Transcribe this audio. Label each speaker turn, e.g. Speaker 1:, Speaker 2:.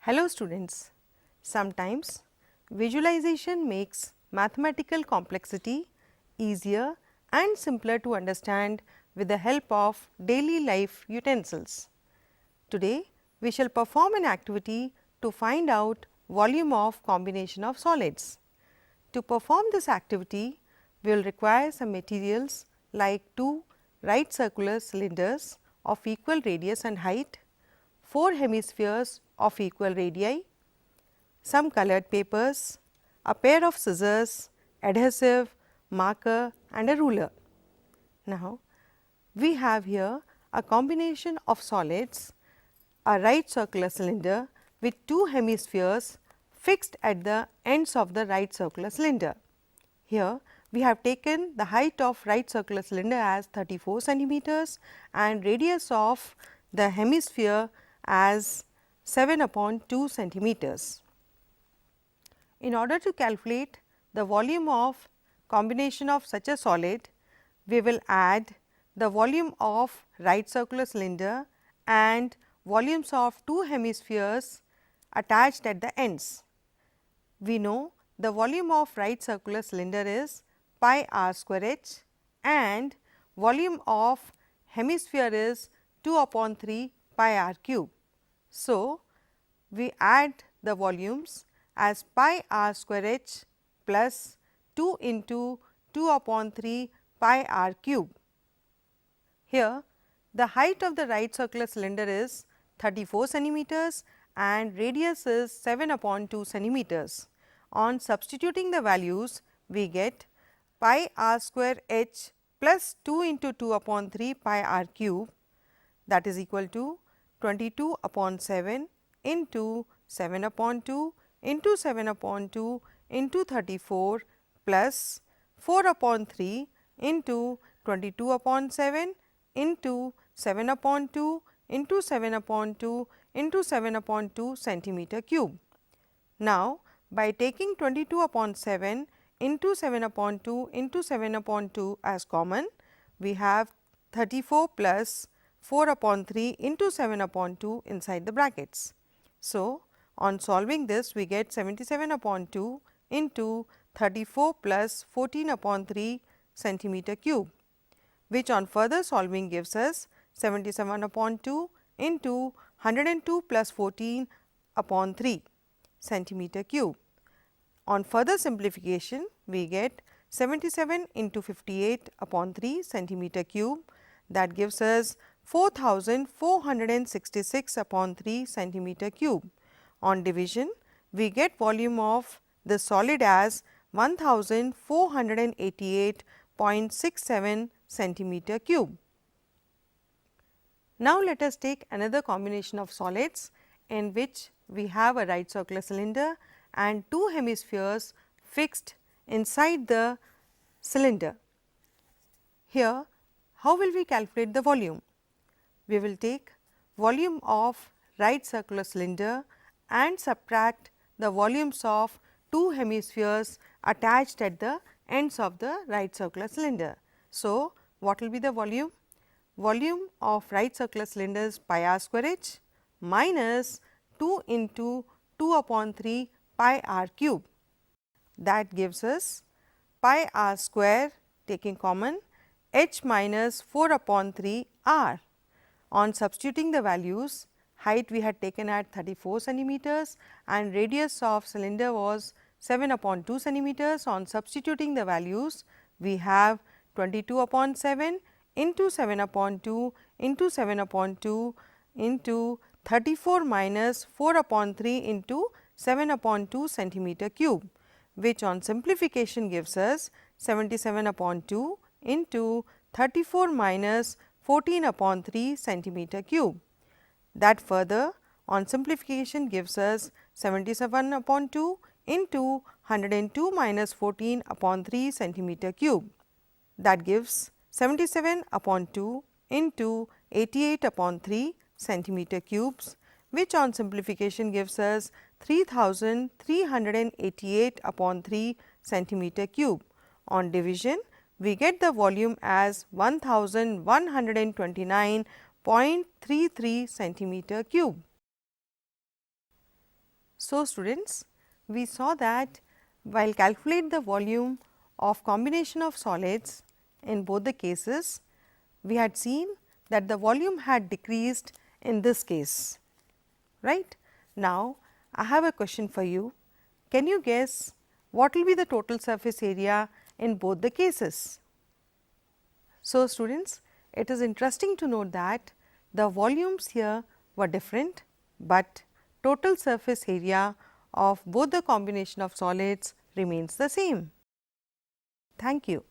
Speaker 1: Hello students, sometimes visualization makes mathematical complexity easier and simpler to understand with the help of daily life utensils. Today, we shall perform an activity to find out volume of combination of solids. To perform this activity, we will require some materials like two right circular cylinders of equal radius and height, 4 hemispheres of equal radii, some colored papers, a pair of scissors, adhesive, marker and a ruler. Now, we have here a combination of solids, a right circular cylinder with two hemispheres fixed at the ends of the right circular cylinder. Here we have taken the height of right circular cylinder as 34 centimeters and radius of the hemisphere as 7/2 centimeters. In order to calculate the volume of combination of such a solid, we will add the volume of right circular cylinder and volumes of two hemispheres attached at the ends. We know the volume of right circular cylinder is pi r square h and volume of hemisphere is 2/3 pi r cube. So, we add the volumes as pi r square h plus 2 into 2/3 pi r cube. Here the height of the right circular cylinder is 34 centimeters and radius is 7/2 centimeters. On substituting the values, we get pi r square h plus 2 into 2/3 pi r cube, that is equal to 22/7 into 7/2 into 7/2 into 34 plus 4/3 into 22/7 into 7/2 into 7/2 into 7/2 centimeter cube. Now, by taking 22/7 into 7/2 into 7/2 as common, we have 34 plus 4/3 into 7/2 inside the brackets. So, on solving this, we get 77/2 into 34 plus 14/3 centimeter cube, which on further solving gives us 77/2 into 102 plus 14/3 centimeter cube. On further simplification, we get 77 into 58/3 centimeter cube, that gives us 4466/3 centimeter cube. On division, we get volume of the solid as 1488.67 centimeter cube. Now, let us take another combination of solids in which we have a right circular cylinder and two hemispheres fixed inside the cylinder. Here, how will we calculate the volume? We will take volume of right circular cylinder and subtract the volumes of two hemispheres attached at the ends of the right circular cylinder. So, what will be the volume? Volume of right circular cylinder is pi r square h minus 2 into 2/3 pi r cube, that gives us pi r square taking common h minus 4/3 r. On substituting the values, height we had taken at 34 centimeters and radius of cylinder was 7/2 centimeters. On substituting the values, we have 22/7 into 7/2 into 7/2 into 34 minus 4/3 into 7/2 centimeter cube, which on simplification gives us 77/2 into 34 minus 14/3 centimeter cube. That further on simplification gives us 77/2 into 102 minus 14/3 centimeter cube, that gives 77/2 into 88/3 centimeter cubes, which on simplification gives us 3388/3 centimeter cube. On division, we get the volume as 1129.33 centimeter cube. So, students, we saw that while calculate the volume of combination of solids in both the cases, we had seen that the volume had decreased in this case, right. Now, I have a question for you. Can you guess what will be the total surface area in both the cases? So, students, it is interesting to note that the volumes here were different, but total surface area of both the combination of solids remains the same. Thank you.